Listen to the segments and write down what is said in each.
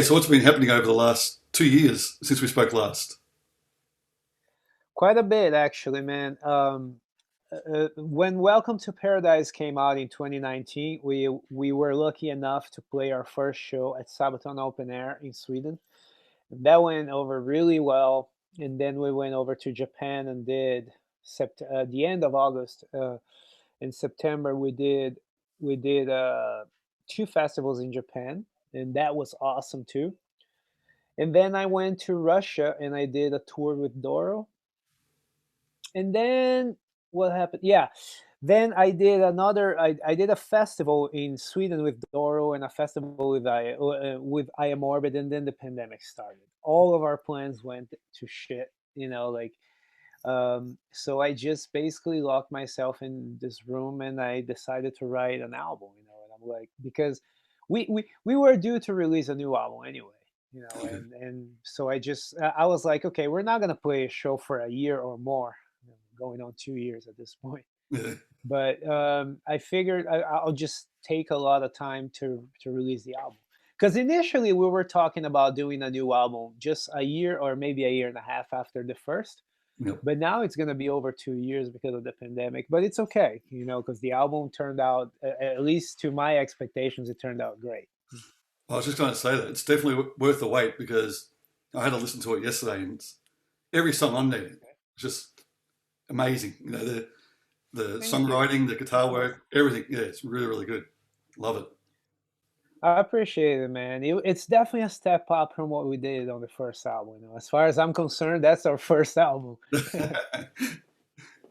So what's been happening over the last 2 years since we spoke last? Quite a bit, actually, man. When Welcome to Paradise came out in 2019, we were lucky enough to play our first show at Sabaton Open Air in Sweden. That went over really well, and then we went over to Japan and did the end of August. In September, we did two festivals in Japan, and that was awesome too. And then I went to Russia and I did a tour with Doro, and then what happened? Yeah, then I did a festival in Sweden with Doro and a festival with I Am Orbit, and then the pandemic started. All of our plans went to shit, like so I just basically locked myself in this room and I decided to write an album, and I'm like, because we were due to release a new album anyway, and so I was like, okay, we're not gonna play a show for a year or more, going on 2 years at this point. Yeah, But I figured I'll just take a lot of time to release the album. Because initially we were talking about doing a new album just a year or maybe a year and a half after the first. yep. But now it's going to be over 2 years because of the pandemic. But it's okay, because the album turned out, at least to my expectations, it turned out great. I was just going to say that it's definitely worth the wait because I had to listen to it yesterday, and every song on there is just amazing. The Thank you. songwriting, the guitar work, everything. Yeah, it's really really good. Love I appreciate it, man. It's definitely a step up from what we did on the first album. As far as I'm concerned, that's our first album. it.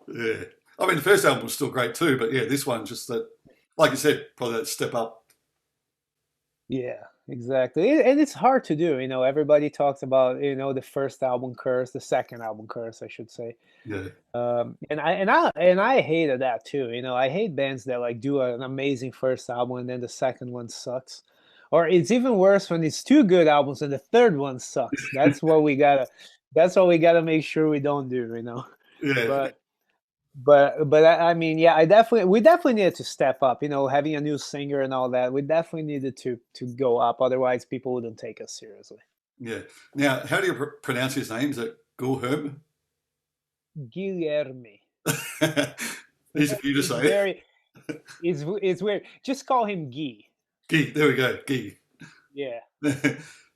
Yeah, I mean the first album was still great too, but yeah, this one's just that, like you said, probably that step up. Yeah, exactly. And it's hard to do. Everybody talks about, the first album curse, the second album curse, I should say. Yeah, And I hated that too. I hate bands that like do an amazing first album and then the second one sucks. Or it's even worse when it's two good albums and the third one sucks. That's what we gotta make sure we don't do. yeah. But but I mean, yeah, we definitely needed to step up. Having a new singer and all that, we definitely needed to go up. Otherwise, people wouldn't take us seriously. Yeah. Now, how do you pronounce his name? Is it Gulherb? Guilherme. Easy for you to It's say. very, it's weird. Just call him Guy. Gee, there we go. Gee. Yeah,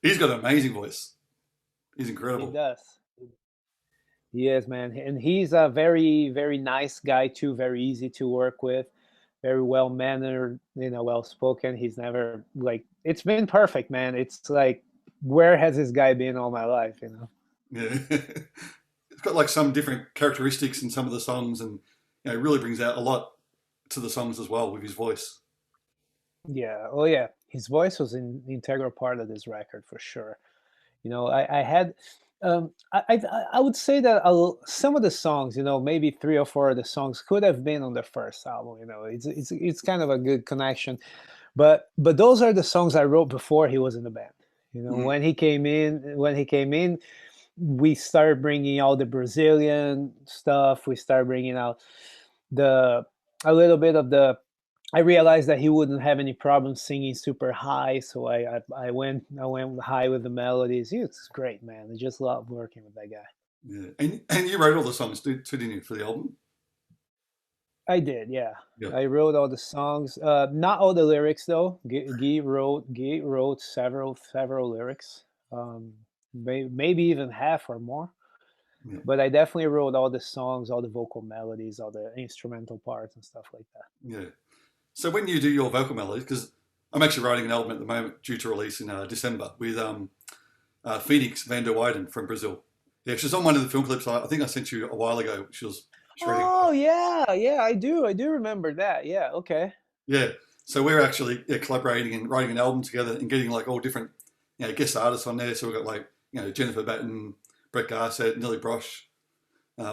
He's got an amazing voice. He's he incredible. does. Yes, man, and he's a very, very nice guy too. Very easy to work with. Very well mannered. Well spoken. He's never like. It's been perfect, man. It's like, where has this guy been all my life? Yeah. It's got like some different characteristics in some of the songs, and it really brings out a lot to the songs as well with his voice. Yeah. Oh, yeah. His voice was an integral part of this record for sure. I had, I would say that some of the songs, maybe three or four of the songs could have been on the first album. It's kind of a good connection, but those are the songs I wrote before he was in the band. Mm. When he came in, we started bringing out the Brazilian stuff. We started bringing out the a little bit of the. I realized that he wouldn't have any problem singing super high, so I went high with the melodies. It's great, man. I just love working with that guy. Yeah. And you wrote all the songs too, didn't you, for the album? I did, yeah. Yeah. I wrote all the songs. Not all the lyrics though. Guy wrote several lyrics. Maybe even half or more. Yeah. But I definitely wrote all the songs, all the vocal melodies, all the instrumental parts and stuff like that. Yeah. So when you do your vocal melodies, because I'm actually writing an album at the moment due to release in December with Phoenix van der Weyden from Brazil. Yeah, she's on one of the film clips I think I sent you a while ago. She was shredding. Oh yeah, yeah, I do remember that. Yeah, okay. Yeah. So we're actually collaborating and writing an album together and getting like all different guest artists on there. So we've got like Jennifer Batten, Brett Garsett, Nelly Brosh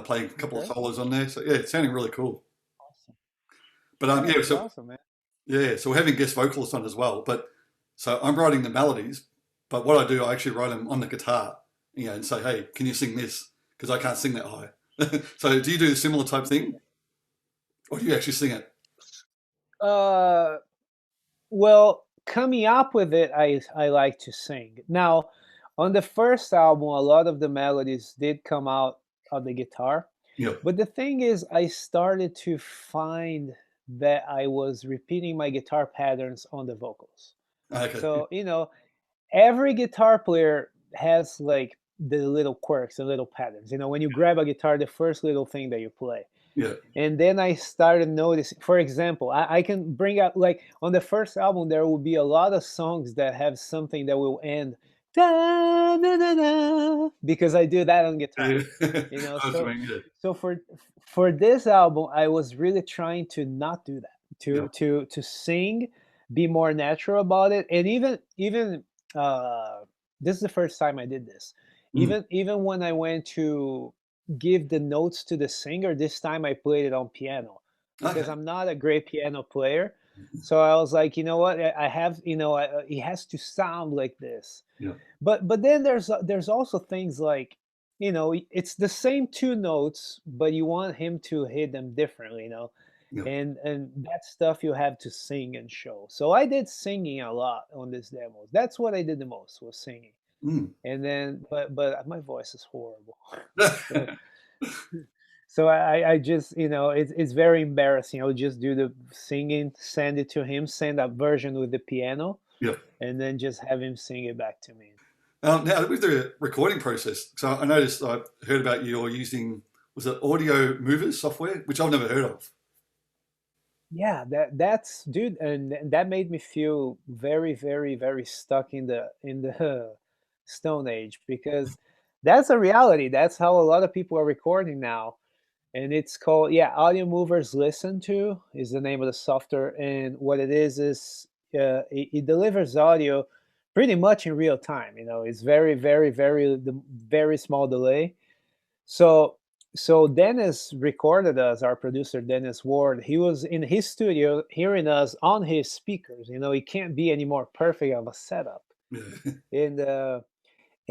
playing a couple of Okay. solos on there. So yeah, it's sounding really cool. Awesome. But Yeah, yeah, that's so awesome, man. yeah, so we're having guest vocalists on as well. But so I'm writing the melodies, but what I do, I actually write them on the guitar, and say, hey, can you sing this? Because I can't sing that high. So do you do a similar type thing, or do you actually sing it? Uh, well, coming up with it, I like to sing. Now, on the first album, a lot of the melodies did come out of the guitar, Yep. but the thing is, I started to find that I was repeating my guitar patterns on the vocals. Okay. So, every guitar player has like the little quirks and little patterns. When you grab a guitar, the first little thing that you play. Yeah. And then I started noticing, for example, I can bring up, like, on the first album, there will be a lot of songs that have something that will end da, na, na, na, because I do that on guitar. Yeah. That's So what I mean, yeah. so for this album, I was really trying to not do that, Yeah. to sing, be more natural about it, and even uh, this is the first time I did this. Mm. Even when I went to give the notes to the singer, this time I played it on piano because Okay. I'm not a great piano player. So I was like, you know what, I have, it has to sound like this. Yeah. But then there's also things like, it's the same two notes, but you want him to hit them differently, Yeah. and that stuff you have to sing and show. So I did singing a lot on this demo. That's what I did the most, was singing. Mm. And then, but my voice is horrible. so so I just, it's very embarrassing. I'll just do the singing, send it to him, send a version with the piano, Yeah. and then just have him sing it back to me. Now, with the recording process, so I noticed, I heard about you're using, was it Audio Movers software, which I've never heard of. Yeah, that's, dude, and that made me feel very, very, very stuck in the Stone Age, because that's a reality. That's how a lot of people are recording now. And it's called, yeah, Audio Movers Listen To is the name of the software. And what it is it delivers audio pretty much in real time. It's very, very, very small delay. So so Dennis recorded us, our producer Dennis Ward. He was in his studio hearing us on his speakers. It can't be any more perfect of a setup. Yeah.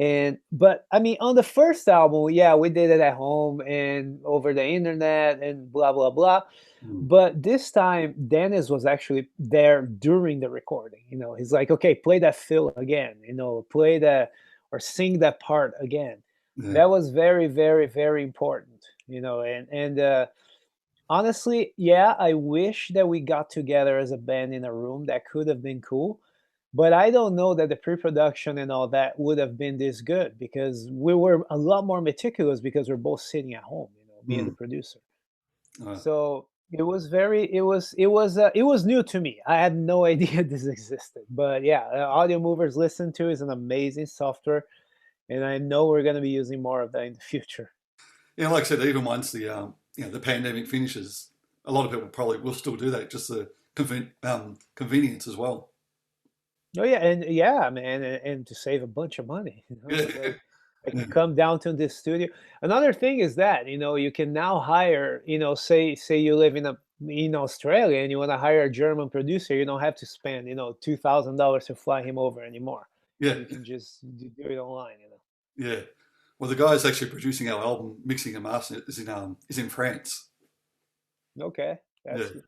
And but I mean, on the first album, yeah, we did it at home and over the internet and blah blah blah. Mm. But this time, Dennis was actually there during the recording. He's like, okay, play that fill again. Play that or sing that part again. Yeah. That was very, very, very important. And honestly, yeah, I wish that we got together as a band in a room. That could have been cool. But I don't know that the pre-production and all that would have been this good, because we were a lot more meticulous because we're both sitting at home, me and the Mm. producer. Uh, So it was new to me. I had no idea this existed. But yeah, Audio Movers Listen To is an amazing software, and I know we're going to be using more of that in the future. yeah, like I said, even once the pandemic finishes, a lot of people probably will still do that, just the convenience as well. Oh yeah, and yeah, man, and to save a bunch of money, Yeah. I can come down to this studio. Another thing is that you can now hire, say you live in Australia and you want to hire a German producer, you don't have to spend $2,000 to fly him over anymore. Yeah. You can just do it online. Yeah. Well, the guy's actually producing our album, mixing and mastering it, is in France. Okay, Yeah. that's good.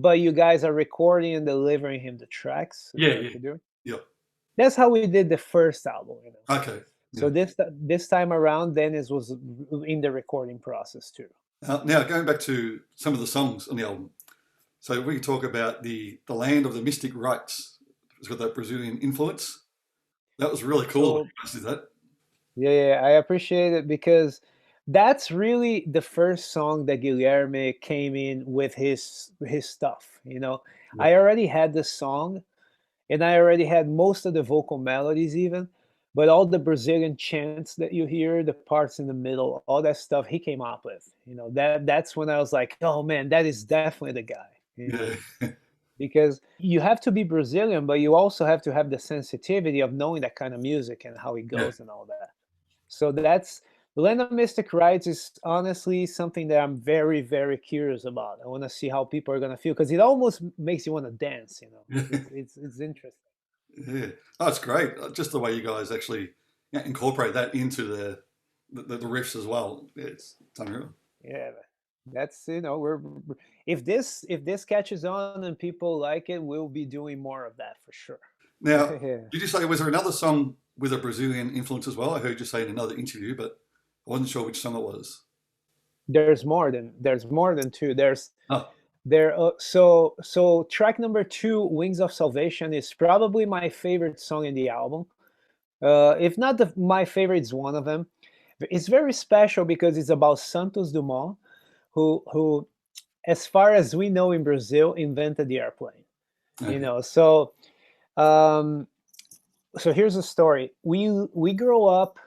But you guys are recording and delivering him the tracks. Is Yeah. that Yeah. what you're doing? Yeah. That's how we did the first album. Okay. So Yeah. this time around, Dennis was in the recording process too. Now, going back to some of the songs on the album, so we can talk about the land of the mystic rights. It's got that Brazilian influence. That was really cool the way So you guys did that. yeah, I appreciate it, because that's really the first song that Guilherme came in with his stuff. Yeah. I already had the song, and I already had most of the vocal melodies even, but all the Brazilian chants that you hear, the parts in the middle, all that stuff he came up with. That's when I was like, oh man, that is definitely the guy. Yeah. Because you have to be Brazilian, but you also have to have the sensitivity of knowing that kind of music and how it Yeah. goes and all that. So that's the Land of Mystic Rights is honestly something that I'm very, very curious about. I want to see how people are gonna feel, because it almost makes you want to dance. It's interesting. Yeah. Oh, it's great. Just the way you guys actually incorporate that into the riffs as well. Yeah, it's unreal. Yeah. That's, if this catches on and people like it, we'll be doing more of that for sure. Now, Yeah. did you say was there another song with a Brazilian influence as well? I heard you say in another interview, but I wasn't sure which song it was. There's more than two. Oh, So track number two, Wings of Salvation, is probably my favorite song in the album. If not my favorite, it's one of them. It's very special because it's about Santos Dumont, who, as far as we know in Brazil, invented the airplane. You okay. know, so um, so here's the story. We grow up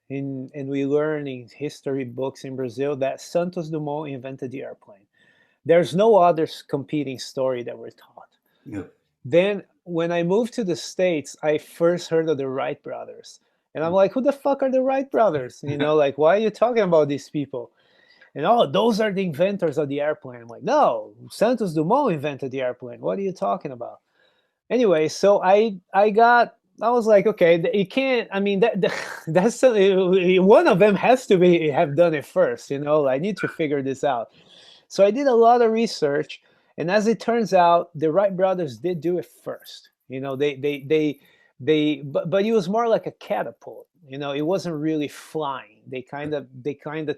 and we learn in history books in Brazil that Santos Dumont invented the airplane. There's no other competing story that we're taught. Yeah. Then when I moved to the States, I first heard of the Wright Brothers. And I'm like, who the fuck are the Wright Brothers? Like, why are you talking about these people? And oh, those are the inventors of the airplane. I'm like, no, Santos Dumont invented the airplane. What are you talking about? Anyway, so I was like, okay, it can't. I mean, that's one of them has to be have done it first. I need to figure this out. So I did a lot of research, and as it turns out, the Wright brothers did do it first. But it was more like a catapult. It wasn't really flying. They kind of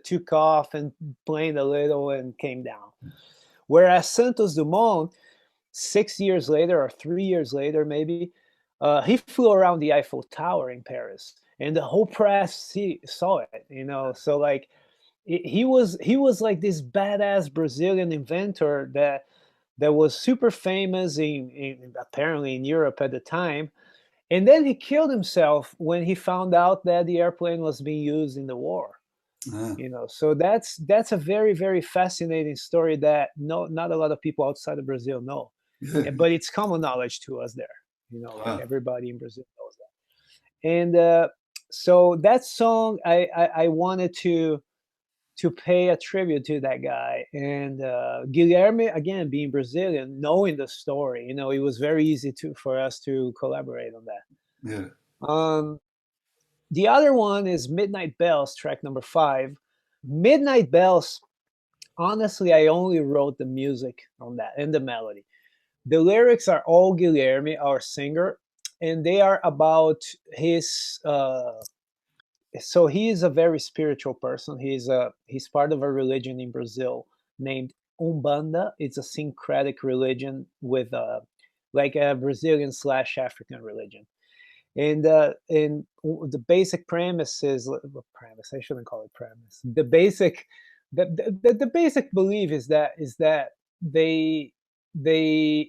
took off and planed a little and came down. Whereas Santos Dumont, 6 years later or 3 years later, maybe, he flew around the Eiffel Tower in Paris, and the whole press saw it. So like he was like this badass Brazilian inventor that was super famous in apparently in Europe at the time. And then he killed himself when he found out that the airplane was being used in the war. Ah, So that's a very, very fascinating story that not a lot of people outside of Brazil know. yeah. But it's common knowledge to us there. Like Wow. everybody in Brazil knows that. And so that song, I wanted to pay a tribute to that guy. And Guilherme, again, being Brazilian, knowing the story, it was very easy for us to collaborate on that. Yeah. Um, the other one is Midnight Bells, track number 5. Midnight Bells, honestly, I only wrote the music on that and the melody. The lyrics are all Guilherme, our singer, and they are about his. So he is a very spiritual person. He's part of a religion in Brazil named Umbanda. It's a syncretic religion with like a Brazilian slash African religion. And the basic premise is premise. I shouldn't call it premise. The basic belief is that they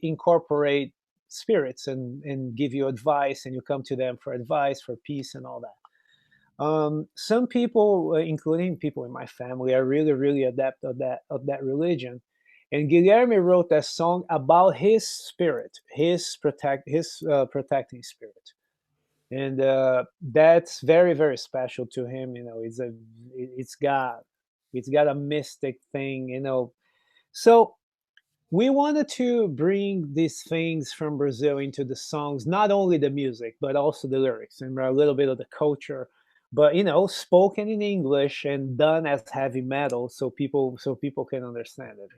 incorporate spirits and give you advice, and you come to them for advice, for peace, and all that. Some people, including people in my family, are really, really adept of that religion. And Guilherme wrote that song about his spirit, his protecting spirit, and that's very, very special to him. It's got it's got a mystic thing. So we wanted to bring these things from Brazil into the songs, not only the music, but also the lyrics and a little bit of the culture, but spoken in English and done as heavy metal, so people can understand it.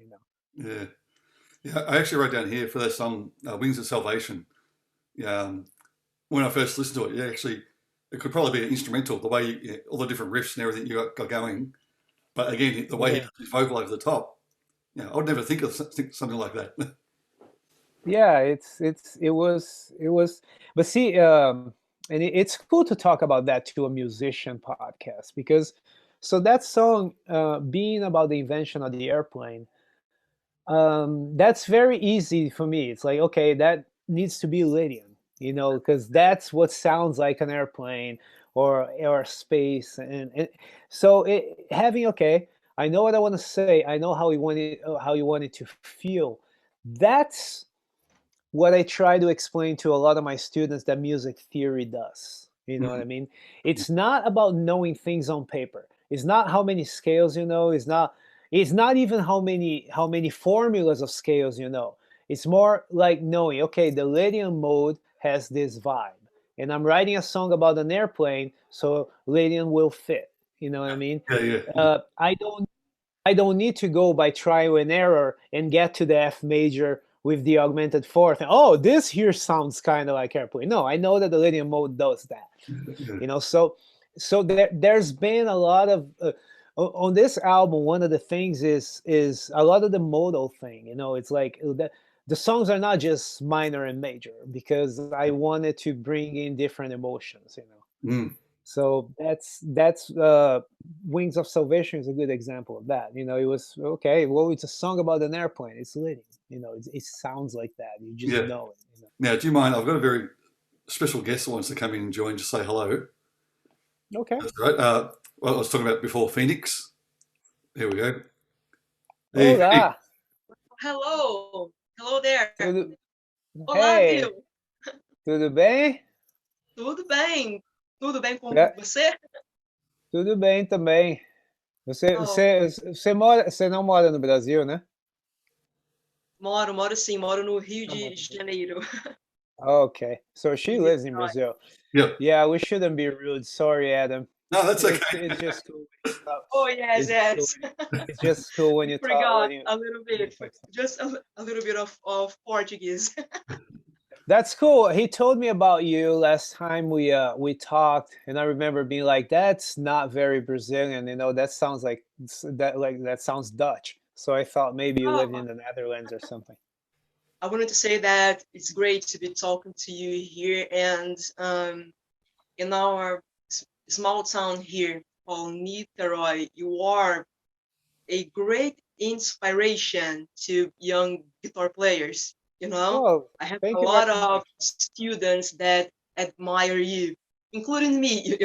Yeah. Yeah. I actually wrote down here for that song, Wings of Salvation. Yeah. When I first listened to it, yeah, actually, it could probably be an instrumental, the way all the different riffs and everything you got going. But again, the way he Yeah, does his vocal over the top, I would never think something like that. yeah, it was, but see, and it's cool to talk about that to a musician podcast because so that song, being about the invention of the airplane, that's very easy for me. It's like, okay, that needs to be Lydian, because that's what sounds like an airplane or space, and so having, okay, I know what I want to say. I know how you want it to feel. That's what I try to explain to a lot of my students that music theory does. You know what Mhm. I mean? It's not about knowing things on paper. It's not how many scales you know. It's not even how many formulas of scales you know. It's more like knowing, okay, the Lydian mode has this vibe. And I'm writing a song about an airplane, so Lydian will fit. You know what I mean? Yeah, yeah, I don't. I don't need to go by trial and error and get to the F major with the augmented fourth. And, oh, this here sounds kind of like airplane. No, I know that the linear mode does that. Yeah. So there's been a lot of on this album. One of the things is a lot of the modal thing. It's like the songs are not just minor and major, because I wanted to bring in different emotions. Mm. So that's Wings of Salvation is a good example of that. It was okay. Well, it's a song about an airplane. It's leading. It sounds like that. You just Yeah. know it. Now, do you mind? I've got a very special guest that wants to come in and join, just say hello. Okay. That's right. Well, I was talking about before, Phoenix. There we go. Hey, Phoenix. Olá. Hello. Hello there. Tudo... Olá, Hey, Bill. tudo bem? Tudo bem? Tudo bem com É, você? tudo bem também. Você, Oh, você, você não mora no Brasil, né? moro sim, moro no Rio Não de mora. Janeiro. Okay, so she Em lives in Niterói. Brazil. Yep. Yeah, we shouldn't be rude. Sorry, Adam. No, that's It's okay. it's just cool. Oh, yes, It's yes. it's just cool when you talk Forgot when you. a little bit, When you just a little bit of Portuguese. That's cool. He told me about you last time we talked, and I remember being like, "That's not very Brazilian." That sounds that sounds Dutch. So I thought maybe you lived Oh, in the Netherlands or something. I wanted to say that it's great to be talking to you here, and in our small town here called Niterói, you are a great inspiration to young guitar players. Well, I have a thank you very lot of much. students that admire you, including me.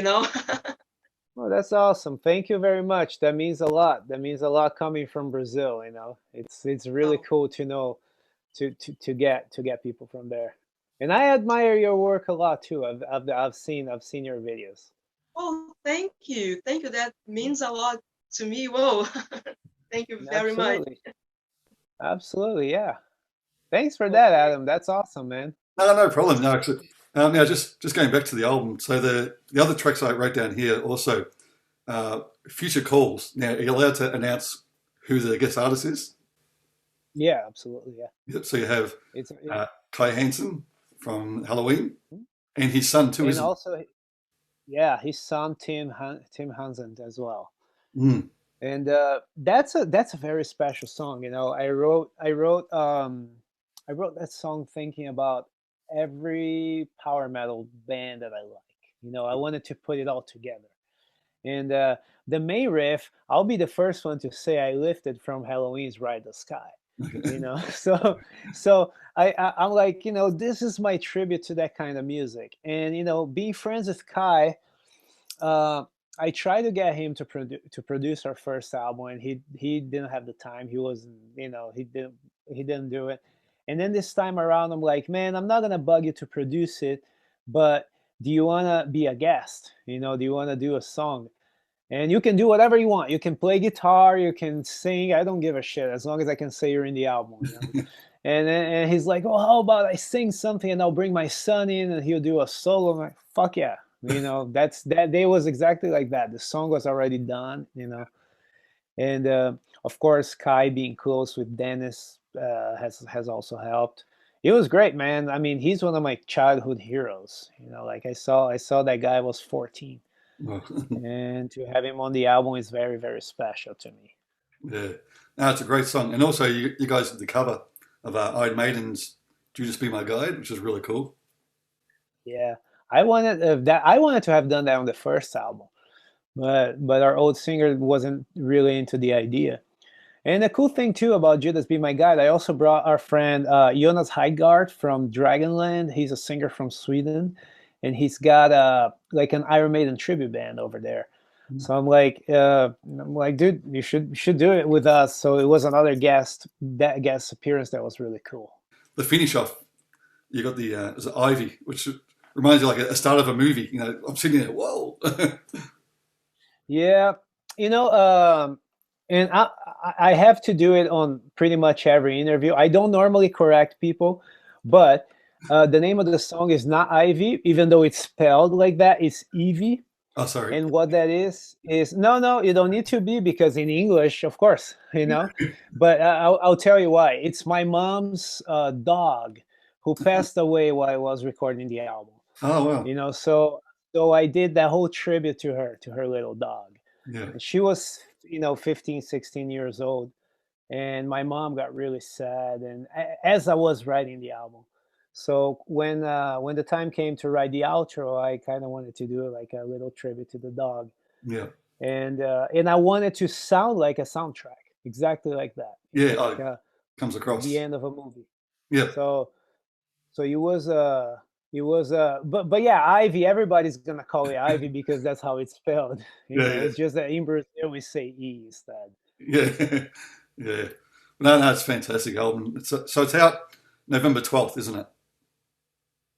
Well, that's awesome. Thank you very much. That means a lot. That means a lot coming from Brazil. It's really Oh, cool to know to get people from there. And I admire your work a lot too. I've seen your videos. oh, thank you. Thank you. That means a lot to me. Whoa. Thank you very much. Absolutely. Absolutely. Yeah. Thanks for that, Okay. Adam. That's awesome, man. No, no problem. No, actually, now just going back to the album. So the other tracks I wrote down here also, future calls. Now, are you allowed to announce who the guest artist is? Yeah, absolutely. Yeah. Yep. So you have It's Kai Hansen from Halloween, and his son too, and isn't also, yeah, his son Tim Hansen as well. it? Mm. And that's a very special song. I wrote that song thinking about every power metal band that I like. I wanted to put it all together. And the main riff, I'll be the first one to say I lifted from Halloween's Ride the Sky. So I'm like, this is my tribute to that kind of music. And being friends with Kai, uh, I tried to get him to produce our first album, and he didn't have the time. He wasn't, he didn't do it. And then this time around, I'm like, man, I'm not gonna bug you to produce it, but do you wanna be a guest? Do you wanna do a song? And you can do whatever you want. You can play guitar, you can sing. I don't give a shit as long as I can say you're in the album. And he's like, "Oh, how about I sing something and I'll bring my son in and he'll do a solo." I'm like, "Fuck yeah!" That day was exactly like that. The song was already done. And of course, Kai being close with Dennis has also helped. It was great, man. I mean, he's one of my childhood heroes. Like I saw that guy was 14, and to have him on the album is very, very special to me. Yeah, no, it's a great song, and also you guys did the cover of Iron Maiden's "Judas Be My Guide," which is really cool. Yeah, I wanted to have done that on the first album, but our old singer wasn't really into the idea. And the cool thing too about Judas Be My Guide, I also brought our friend Jonas Heidgaard from Dragonland. He's a singer from Sweden, and he's got like an Iron Maiden tribute band over there. So I'm like, dude, you should do it with us. So it was another guest appearance that was really cool. The finish off, you got the is it Ivy, which reminds you like a start of a movie. I'm sitting there, whoa. Yeah, and I have to do it on pretty much every interview. I don't normally correct people, but the name of the song is not Ivy, even though it's spelled like that. It's Evie. Oh, sorry. And what that is no, you don't need to be, because in English, of course, But I'll tell you why. It's my mom's dog who passed away while I was recording the album. Oh, wow. So I did that whole tribute to her little dog. Yeah. And she was 15, 16 years old, and my mom got really sad, and as I was writing the album. So when the time came to write the outro, I kind of wanted to do like a little tribute to the dog, Yeah. and I wanted to sound like a soundtrack, exactly like that. Yeah. Like Comes across. the end of a movie. Yeah. So but yeah, Ivy, everybody's gonna call it Ivy because that's how it's spelled. Yeah. It's just that in Brazil we say E instead. Yeah. Yeah. No, it's a fantastic album. So it's out November 12th, isn't it?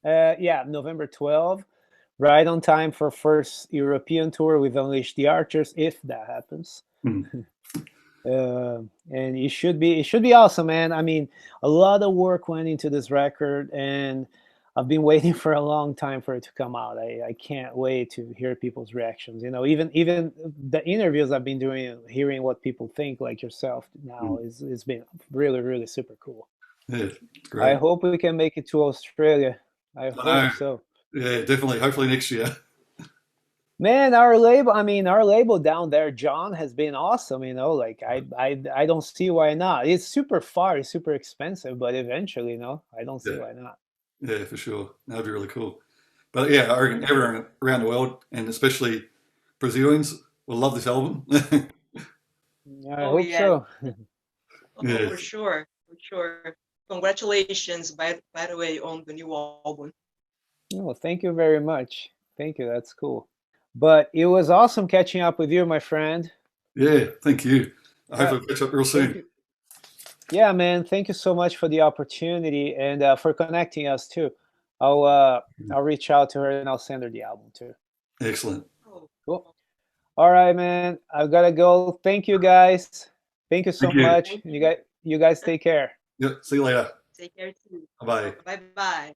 Yeah, November 12th, right on time for first European tour with Unleash the Archers, if that happens. Mm. And it should be awesome, man. I mean, a lot of work went into this record, and I've been waiting for a long time for it to come out. I can't wait to hear people's reactions. Even the interviews I've been doing, hearing what people think, like yourself now, it's been really, really super cool. Yeah, it's great. I hope we can make it to Australia. I hope so. Yeah, definitely. Hopefully next year. Man, our label down there, John, has been awesome. Like I don't see why not. It's super far, it's super expensive, but eventually, I don't see why not. Yeah, for sure. That'd be really cool. But yeah, I reckon everyone around the world, and especially Brazilians, will love this album. I hope so. Yeah. For sure. Congratulations, by the way, on the new album. Oh, thank you very much. Thank you. That's cool. But it was awesome catching up with you, my friend. Yeah, thank you. I hope we'll catch up real soon. Yeah, man. Thank you so much for the opportunity and for connecting us too. I'll reach out to her and I'll send her the album too. Excellent. Cool. All right, man. I've got to go. Thank you, guys. Thank you so much. You guys take care. Yep. See you later. Take care too. Bye. Bye.